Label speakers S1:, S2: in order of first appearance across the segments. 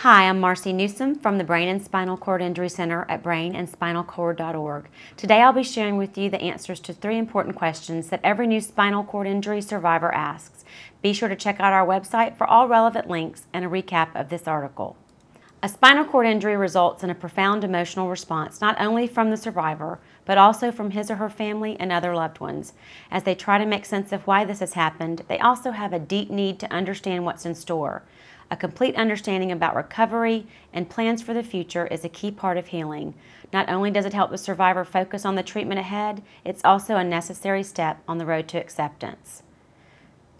S1: Hi, I'm Marcy Newsom from the Brain and Spinal Cord Injury Center at brainandspinalcord.org. Today I'll be sharing with you the answers to 3 important questions that every new spinal cord injury survivor asks. Be sure to check out our website for all relevant links and a recap of this article. A spinal cord injury results in a profound emotional response not only from the survivor, but also from his or her family and other loved ones. As they try to make sense of why this has happened, they also have a deep need to understand what's in store. A complete understanding about recovery and plans for the future is a key part of healing. Not only does it help the survivor focus on the treatment ahead, it's also a necessary step on the road to acceptance.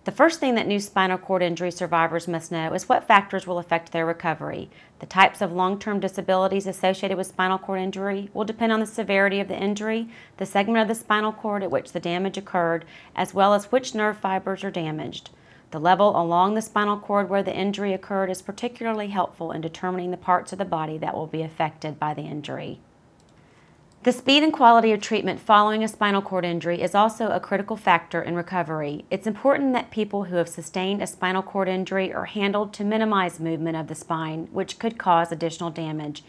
S1: The first thing that new spinal cord injury survivors must know is what factors will affect their recovery. The types of long-term disabilities associated with spinal cord injury will depend on the severity of the injury, the segment of the spinal cord at which the damage occurred, as well as which nerve fibers are damaged. The level along the spinal cord where the injury occurred is particularly helpful in determining the parts of the body that will be affected by the injury. The speed and quality of treatment following a spinal cord injury is also a critical factor in recovery. It's important that people who have sustained a spinal cord injury are handled to minimize movement of the spine, which could cause additional damage.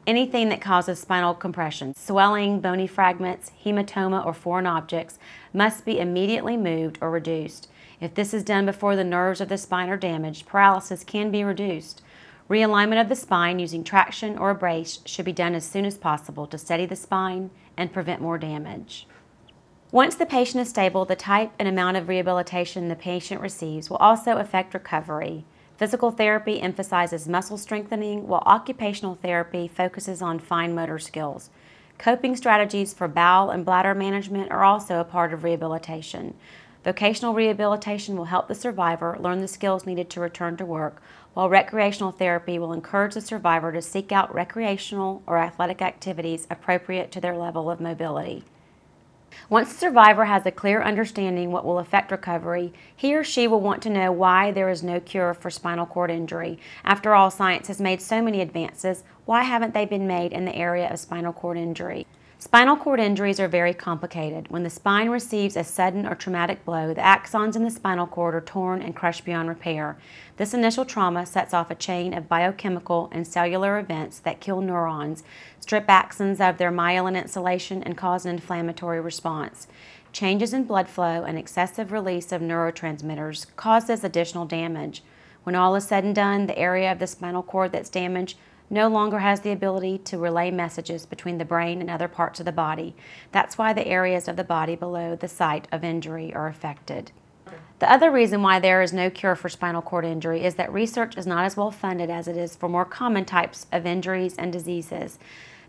S1: Anything that causes spinal compression, swelling, bony fragments, hematoma, or foreign objects must be immediately moved or reduced. If this is done before the nerves of the spine are damaged, paralysis can be reduced. Realignment of the spine using traction or a brace should be done as soon as possible to steady the spine and prevent more damage. Once the patient is stable, the type and amount of rehabilitation the patient receives will also affect recovery. Physical therapy emphasizes muscle strengthening, while occupational therapy focuses on fine motor skills. Coping strategies for bowel and bladder management are also a part of rehabilitation. Vocational rehabilitation will help the survivor learn the skills needed to return to work, while recreational therapy will encourage the survivor to seek out recreational or athletic activities appropriate to their level of mobility. Once the survivor has a clear understanding what will affect recovery, he or she will want to know why there is no cure for spinal cord injury. After all, science has made so many advances. Why haven't they been made in the area of spinal cord injury? Spinal cord injuries are very complicated. When the spine receives a sudden or traumatic blow, the axons in the spinal cord are torn and crushed beyond repair. This initial trauma sets off a chain of biochemical and cellular events that kill neurons, strip axons of their myelin insulation, and cause an inflammatory response. Changes in blood flow and excessive release of neurotransmitters causes additional damage. When all is said and done, the area of the spinal cord that's damaged no longer has the ability to relay messages between the brain and other parts of the body. That's why the areas of the body below the site of injury are affected. The other reason why there is no cure for spinal cord injury is that research is not as well funded as it is for more common types of injuries and diseases.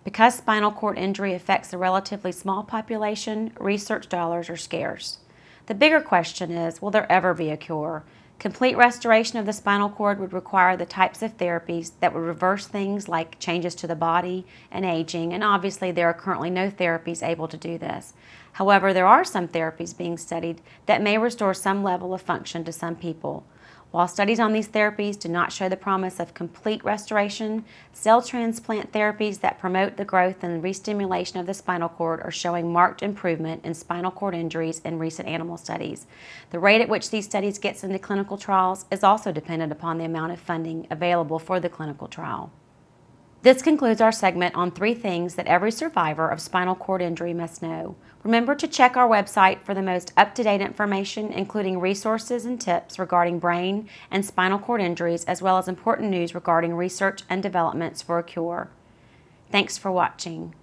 S1: Because spinal cord injury affects a relatively small population, research dollars are scarce. The bigger question is, will there ever be a cure? Complete restoration of the spinal cord would require the types of therapies that would reverse things like changes to the body and aging, and obviously there are currently no therapies able to do this. However, there are some therapies being studied that may restore some level of function to some people. While studies on these therapies do not show the promise of complete restoration, cell transplant therapies that promote the growth and restimulation of the spinal cord are showing marked improvement in spinal cord injuries in recent animal studies. The rate at which these studies gets into clinical trials is also dependent upon the amount of funding available for the clinical trial. This concludes our segment on 3 things that every survivor of spinal cord injury must know. Remember to check our website for the most up-to-date information, including resources and tips regarding brain and spinal cord injuries, as well as important news regarding research and developments for a cure. Thanks for watching.